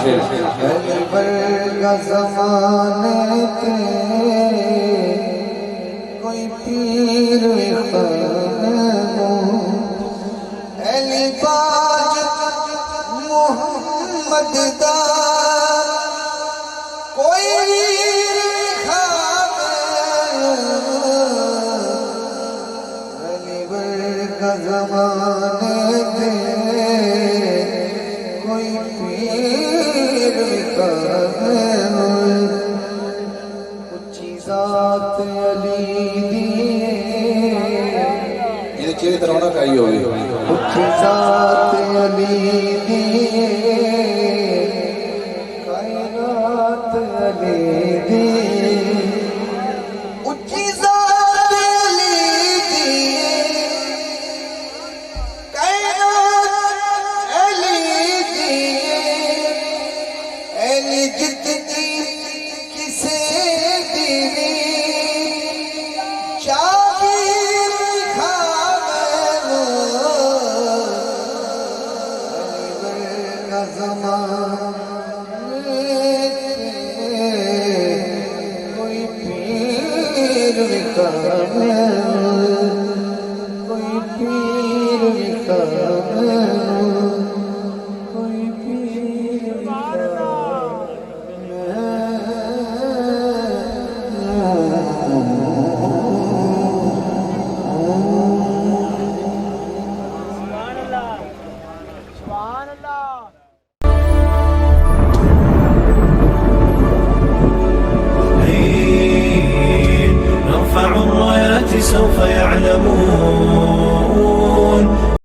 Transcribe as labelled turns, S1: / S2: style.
S1: علی برگا زمانے کے کوئی پیر خانوں علی باج محمد دا کوئی زمانے کے کوئی پیر اچھی ذات علی دیے
S2: یہ چیزیں ترونا کہی ہوئی
S1: اچھی ذات علی دیے کائنات علی دیے اچھی ذات علی دیے جتنی کسے دیوی شاکر خامنو علی برگا زمانے کوئی پیر خامنو کوئی پیر خامنو